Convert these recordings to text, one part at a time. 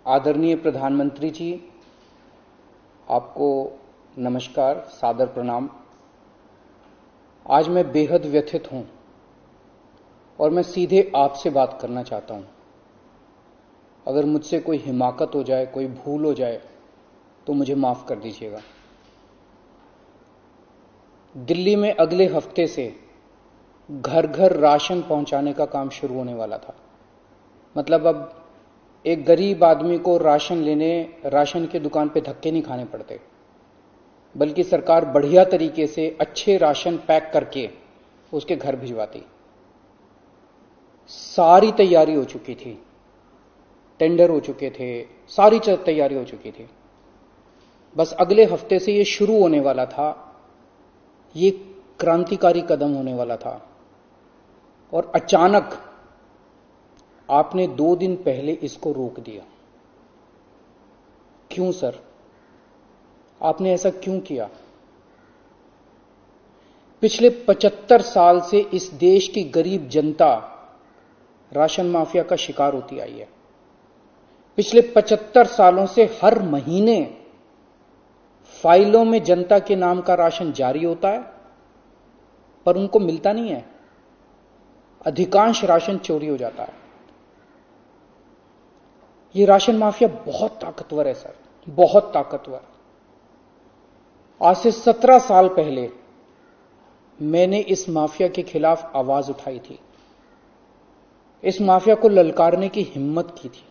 आदरणीय प्रधानमंत्री जी, आपको नमस्कार, सादर प्रणाम। आज मैं बेहद व्यथित हूं और मैं सीधे आपसे बात करना चाहता हूं। अगर मुझसे कोई हिमाकत हो जाए, कोई भूल हो जाए तो मुझे माफ कर दीजिएगा। दिल्ली में अगले हफ्ते से घर घर राशन पहुंचाने का काम शुरू होने वाला था। मतलब अब एक गरीब आदमी को राशन लेने राशन की दुकान पे धक्के नहीं खाने पड़ते, बल्कि सरकार बढ़िया तरीके से अच्छे राशन पैक करके उसके घर भिजवाती। सारी तैयारी हो चुकी थी, टेंडर हो चुके थे, सारी तैयारी हो चुकी थी। बस अगले हफ्ते से ये शुरू होने वाला था। ये क्रांतिकारी कदम होने वाला था और अचानक आपने 2 दिन पहले इसको रोक दिया। क्यों सर? आपने ऐसा क्यों किया? पिछले 75 साल से इस देश की गरीब जनता राशन माफिया का शिकार होती आई है। पिछले 75 सालों से हर महीने फाइलों में जनता के नाम का राशन जारी होता है, पर उनको मिलता नहीं है। अधिकांश राशन चोरी हो जाता है। ये राशन माफिया बहुत ताकतवर है सर, बहुत ताकतवर। आज से 17 साल पहले मैंने इस माफिया के खिलाफ आवाज उठाई थी, इस माफिया को ललकारने की हिम्मत की थी।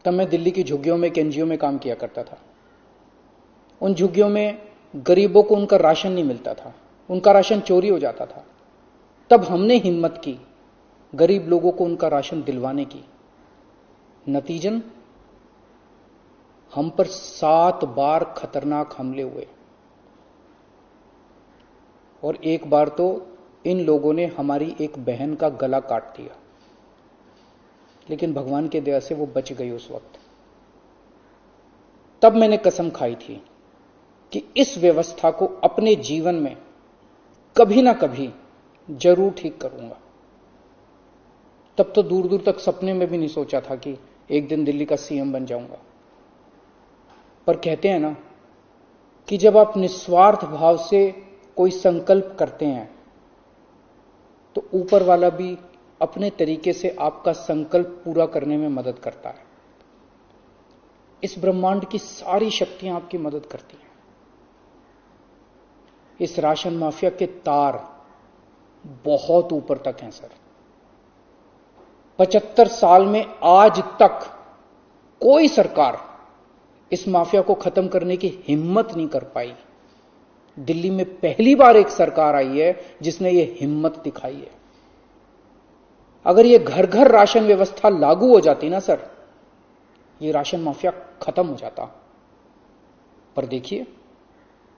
तब मैं दिल्ली की झुग्गियों में, एनजीओ में काम किया करता था। उन झुग्गियों में गरीबों को उनका राशन नहीं मिलता था, उनका राशन चोरी हो जाता था। तब हमने हिम्मत की गरीब लोगों को उनका राशन दिलवाने की। नतीजन हम पर 7 बार खतरनाक हमले हुए और एक बार तो इन लोगों ने हमारी एक बहन का गला काट दिया, लेकिन भगवान की दया से वो बच गई उस वक्त। तब मैंने कसम खाई थी कि इस व्यवस्था को अपने जीवन में कभी ना कभी जरूर ठीक करूंगा। तब तो दूर दूर तक सपने में भी नहीं सोचा था कि एक दिन दिल्ली का सीएम बन जाऊंगा। पर कहते हैं ना कि जब आप निस्वार्थ भाव से कोई संकल्प करते हैं तो ऊपर वाला भी अपने तरीके से आपका संकल्प पूरा करने में मदद करता है। इस ब्रह्मांड की सारी शक्तियां आपकी मदद करती हैं। इस राशन माफिया के तार बहुत ऊपर तक हैं सर। 75 साल में आज तक कोई सरकार इस माफिया को खत्म करने की हिम्मत नहीं कर पाई। दिल्ली में पहली बार एक सरकार आई है जिसने यह हिम्मत दिखाई है। अगर यह घर घर राशन व्यवस्था लागू हो जाती ना सर, यह राशन माफिया खत्म हो जाता। पर देखिए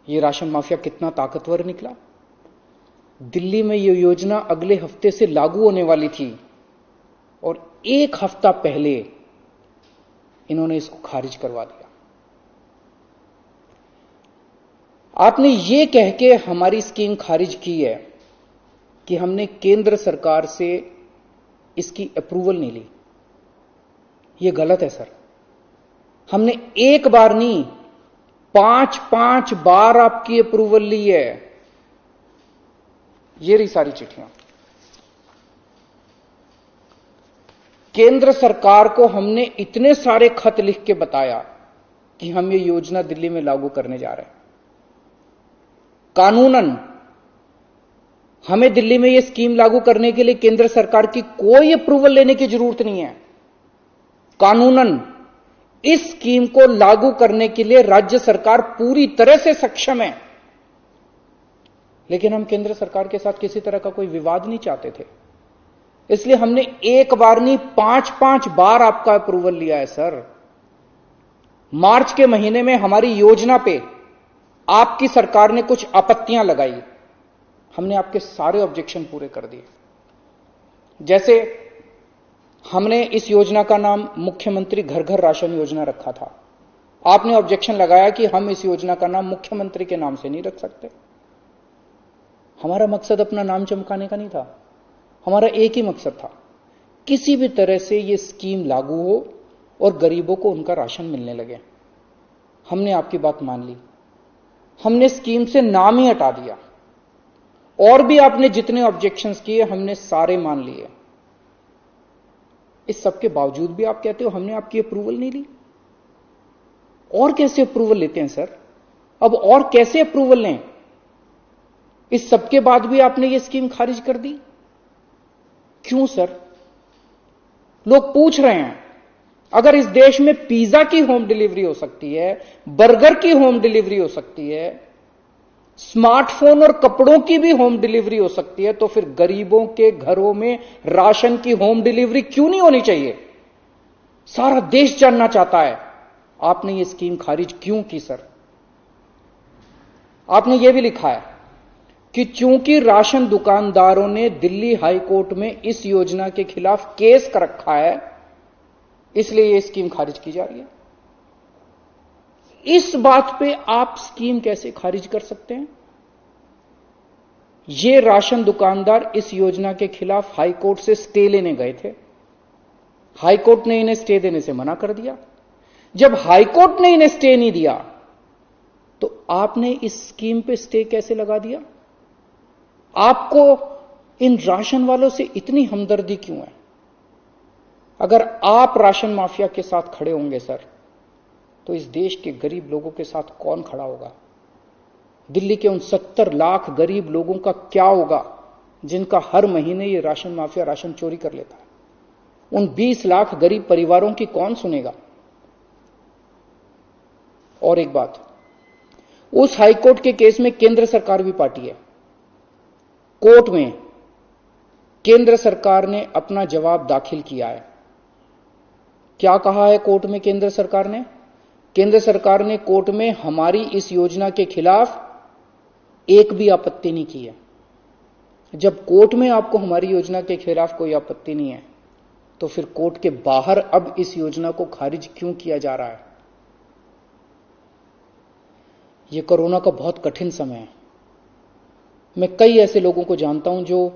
यह राशन माफिया कितना ताकतवर निकला। दिल्ली में यह योजना अगले हफ्ते से लागू होने वाली थी और 1 हफ्ता पहले इन्होंने इसको खारिज करवा दिया। आपने ये कह के हमारी स्कीम खारिज की है कि हमने केंद्र सरकार से इसकी अप्रूवल नहीं ली। यह गलत है सर। हमने एक बार नहीं, 5 बार आपकी अप्रूवल ली है। ये रही सारी चिट्ठियां। केंद्र सरकार को हमने इतने सारे खत लिख के बताया कि हम ये योजना दिल्ली में लागू करने जा रहे हैं। कानूनन हमें दिल्ली में ये स्कीम लागू करने के लिए केंद्र सरकार की कोई अप्रूवल लेने की जरूरत नहीं है। कानूनन इस स्कीम को लागू करने के लिए राज्य सरकार पूरी तरह से सक्षम है। लेकिन हम केंद्र सरकार के साथ किसी तरह का कोई विवाद नहीं चाहते थे, इसलिए हमने एक बार नहीं 5 बार आपका अप्रूवल लिया है सर। मार्च के महीने में हमारी योजना पे आपकी सरकार ने कुछ आपत्तियां लगाई, हमने आपके सारे ऑब्जेक्शन पूरे कर दिए। जैसे हमने इस योजना का नाम मुख्यमंत्री घर घर राशन योजना रखा था। आपने ऑब्जेक्शन लगाया कि हम इस योजना का नाम मुख्यमंत्री के नाम से नहीं रख सकते। हमारा मकसद अपना नाम चमकाने का नहीं था, हमारा एक ही मकसद था किसी भी तरह से ये स्कीम लागू हो और गरीबों को उनका राशन मिलने लगे। हमने आपकी बात मान ली, हमने स्कीम से नाम ही हटा दिया, और भी आपने जितने ऑब्जेक्शंस किए हमने सारे मान लिए। इस सबके बावजूद भी आप कहते हो हमने आपकी अप्रूवल नहीं ली। और कैसे अप्रूवल लेते हैं सर? अब और कैसे अप्रूवल लें? इस सबके बाद भी आपने ये स्कीम खारिज कर दी, क्यों सर? लोग पूछ रहे हैं, अगर इस देश में पिज्जा की होम डिलीवरी हो सकती है, बर्गर की होम डिलीवरी हो सकती है, स्मार्टफोन और कपड़ों की भी होम डिलीवरी हो सकती है, तो फिर गरीबों के घरों में राशन की होम डिलीवरी क्यों नहीं होनी चाहिए? सारा देश जानना चाहता है आपने ये स्कीम खारिज क्यों की सर? आपने ये भी लिखा है कि चूंकि राशन दुकानदारों ने दिल्ली हाई कोर्ट में इस योजना के खिलाफ केस कर रखा है, इसलिए ये स्कीम खारिज की जा रही है। इस बात पे आप स्कीम कैसे खारिज कर सकते हैं? ये राशन दुकानदार इस योजना के खिलाफ हाई कोर्ट से स्टे लेने गए थे, हाई कोर्ट ने इन्हें स्टे देने से मना कर दिया। जब हाई कोर्ट ने इन्हें स्टे नहीं दिया तो आपने इस स्कीम पे स्टे कैसे लगा दिया? आपको इन राशन वालों से इतनी हमदर्दी क्यों है? अगर आप राशन माफिया के साथ खड़े होंगे सर, तो इस देश के गरीब लोगों के साथ कौन खड़ा होगा? दिल्ली के उन 70 लाख गरीब लोगों का क्या होगा जिनका हर महीने ये राशन माफिया राशन चोरी कर लेता है? उन 20 लाख गरीब परिवारों की कौन सुनेगा? और एक बात, उस हाईकोर्ट के केस में केंद्र सरकार भी पार्टी है। कोर्ट में केंद्र सरकार ने अपना जवाब दाखिल किया है। क्या कहा है कोर्ट में केंद्र सरकार ने? केंद्र सरकार ने कोर्ट में हमारी इस योजना के खिलाफ एक भी आपत्ति नहीं की है। जब कोर्ट में आपको हमारी योजना के खिलाफ कोई आपत्ति नहीं है, तो फिर कोर्ट के बाहर अब इस योजना को खारिज क्यों किया जा रहा है? यह कोरोना का बहुत कठिन समय है। मैं कई ऐसे लोगों को जानता हूं जो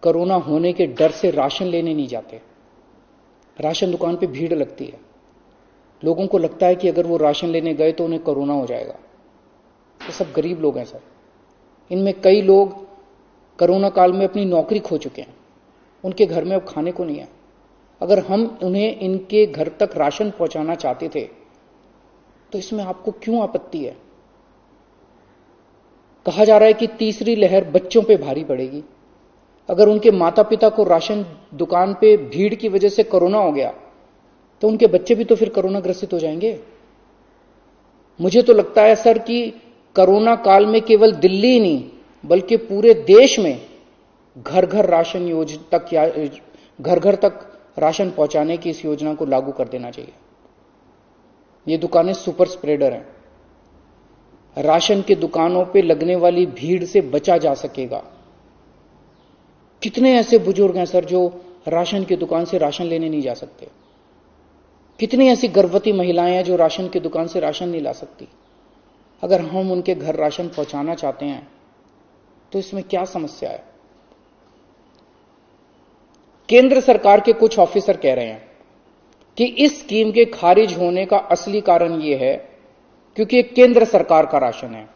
कोरोना होने के डर से राशन लेने नहीं जाते। राशन दुकान पे भीड़ लगती है, लोगों को लगता है कि अगर वो राशन लेने गए तो उन्हें कोरोना हो जाएगा। ये सब गरीब लोग हैं सर। इनमें कई लोग कोरोना काल में अपनी नौकरी खो चुके हैं, उनके घर में अब खाने को नहीं है। अगर हम उन्हें इनके घर तक राशन पहुंचाना चाहते थे तो इसमें आपको क्यों आपत्ति है? कहा जा रहा है कि तीसरी लहर बच्चों पे भारी पड़ेगी। अगर उनके माता पिता को राशन दुकान पे भीड़ की वजह से कोरोना हो गया तो उनके बच्चे भी तो फिर कोरोना ग्रसित हो जाएंगे। मुझे तो लगता है सर कि कोरोना काल में केवल दिल्ली ही नहीं बल्कि पूरे देश में घर घर राशन योजना तक या घर घर तक राशन पहुंचाने की इस योजना को लागू कर देना चाहिए। ये दुकानें सुपर स्प्रेडर हैं। राशन की दुकानों पे लगने वाली भीड़ से बचा जा सकेगा। कितने ऐसे बुजुर्ग हैं सर जो राशन की दुकान से राशन लेने नहीं जा सकते? कितनी ऐसी गर्भवती महिलाएं हैं जो राशन की दुकान से राशन नहीं ला सकती? अगर हम उनके घर राशन पहुंचाना चाहते हैं तो इसमें क्या समस्या है? केंद्र सरकार के कुछ ऑफिसर कह रहे हैं कि इस स्कीम के खारिज होने का असली कारण यह है क्योंकि ये केंद्र सरकार का राशन है।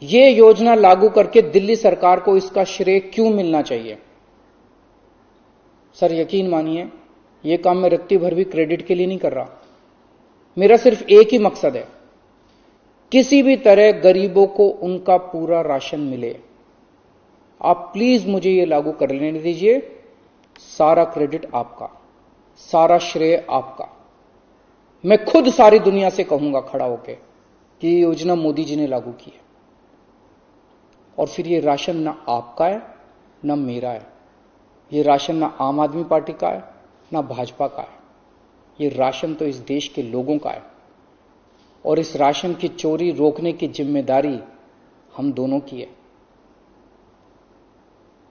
यह योजना लागू करके दिल्ली सरकार को इसका श्रेय क्यों मिलना चाहिए? सर यकीन मानिए, यह काम मैं रत्ती भर भी क्रेडिट के लिए नहीं कर रहा। मेरा सिर्फ एक ही मकसद है, किसी भी तरह गरीबों को उनका पूरा राशन मिले। आप प्लीज मुझे यह लागू कर लेने दीजिए। सारा क्रेडिट आपका, सारा श्रेय आपका। मैं खुद सारी दुनिया से कहूंगा खड़ा होकर कि यह योजना मोदी जी ने लागू की है। और फिर यह राशन ना आपका है ना मेरा है। यह राशन ना आम आदमी पार्टी का है ना भाजपा का है। यह राशन तो इस देश के लोगों का है और इस राशन की चोरी रोकने की जिम्मेदारी हम दोनों की है।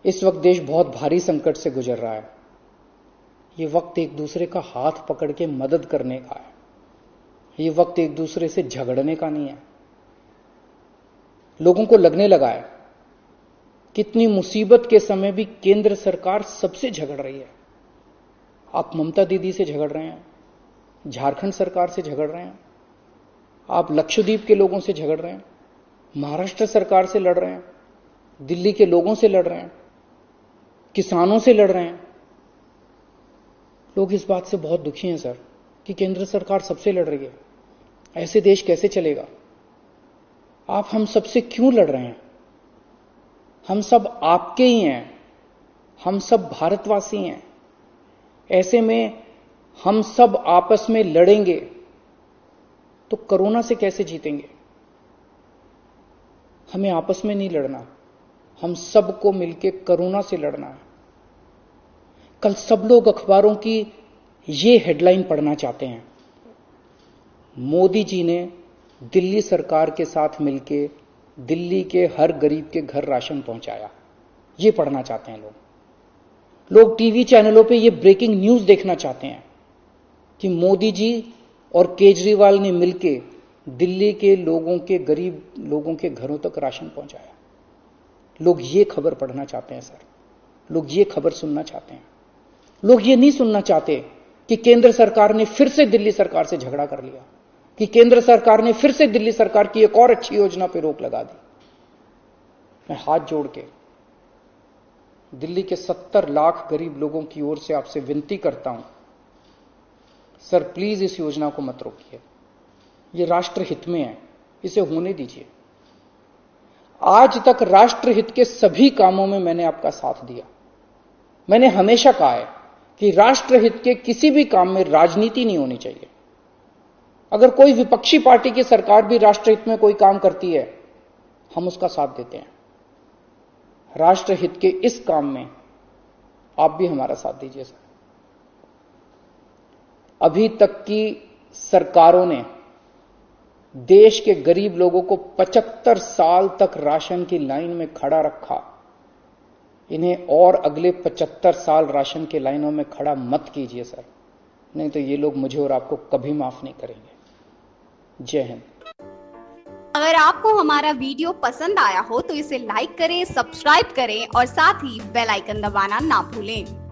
इस वक्त देश बहुत भारी संकट से गुजर रहा है। यह वक्त एक दूसरे का हाथ पकड़ के मदद करने का है। यह वक्त एक दूसरे से झगड़ने का नहीं है। लोगों को लगने लगा है कितनी मुसीबत के समय भी केंद्र सरकार सबसे झगड़ रही है। आप ममता दीदी से झगड़ रहे हैं, झारखंड सरकार से झगड़ रहे हैं, आप लक्षद्वीप के लोगों से झगड़ रहे हैं, महाराष्ट्र सरकार से लड़ रहे हैं, दिल्ली के लोगों से लड़ रहे हैं, किसानों से लड़ रहे हैं। लोग इस बात से बहुत दुखी हैं सर कि केंद्र सरकार सबसे लड़ रही है। ऐसे देश कैसे चलेगा? आप हम सबसे क्यों लड़ रहे हैं? हम सब आपके ही हैं, हम सब भारतवासी हैं। ऐसे में हम सब आपस में लड़ेंगे तो कोरोना से कैसे जीतेंगे? हमें आपस में नहीं लड़ना, हम सबको मिलकर कोरोना से लड़ना है। कल सब लोग अखबारों की ये हेडलाइन पढ़ना चाहते हैं, मोदी जी ने दिल्ली सरकार के साथ मिलकर दिल्ली के हर गरीब के घर राशन पहुंचाया। ये पढ़ना चाहते हैं लोग टीवी चैनलों पे ये ब्रेकिंग न्यूज देखना चाहते हैं कि मोदी जी और केजरीवाल ने मिलकर दिल्ली के लोगों के, गरीब लोगों के घरों तक राशन पहुंचाया। लोग ये खबर पढ़ना चाहते हैं सर, लोग ये खबर सुनना चाहते हैं। लोग ये नहीं सुनना चाहते कि केंद्र सरकार ने फिर से दिल्ली सरकार से झगड़ा कर लिया, कि केंद्र सरकार ने फिर से दिल्ली सरकार की एक और अच्छी योजना पर रोक लगा दी। मैं हाथ जोड़ के दिल्ली के 70 लाख गरीब लोगों की ओर से आपसे विनती करता हूं, सर प्लीज इस योजना को मत रोकिए। ये राष्ट्र हित में है, इसे होने दीजिए। आज तक राष्ट्र हित के सभी कामों में मैंने आपका साथ दिया। मैंने हमेशा कहा है कि राष्ट्र हित के किसी भी काम में राजनीति नहीं होनी चाहिए। अगर कोई विपक्षी पार्टी की सरकार भी राष्ट्र हित में कोई काम करती है, हम उसका साथ देते हैं। राष्ट्र हित के इस काम में आप भी हमारा साथ दीजिए सर। अभी तक की सरकारों ने देश के गरीब लोगों को 75 साल तक राशन की लाइन में खड़ा रखा। इन्हें और अगले 75 साल राशन की लाइनों में खड़ा मत कीजिए सर, नहीं तो ये लोग मुझे और आपको कभी माफ नहीं करेंगे। जय हिंद। अगर आपको हमारा वीडियो पसंद आया हो तो इसे लाइक करें, सब्सक्राइब करें और साथ ही बेल आइकन दबाना ना भूलें।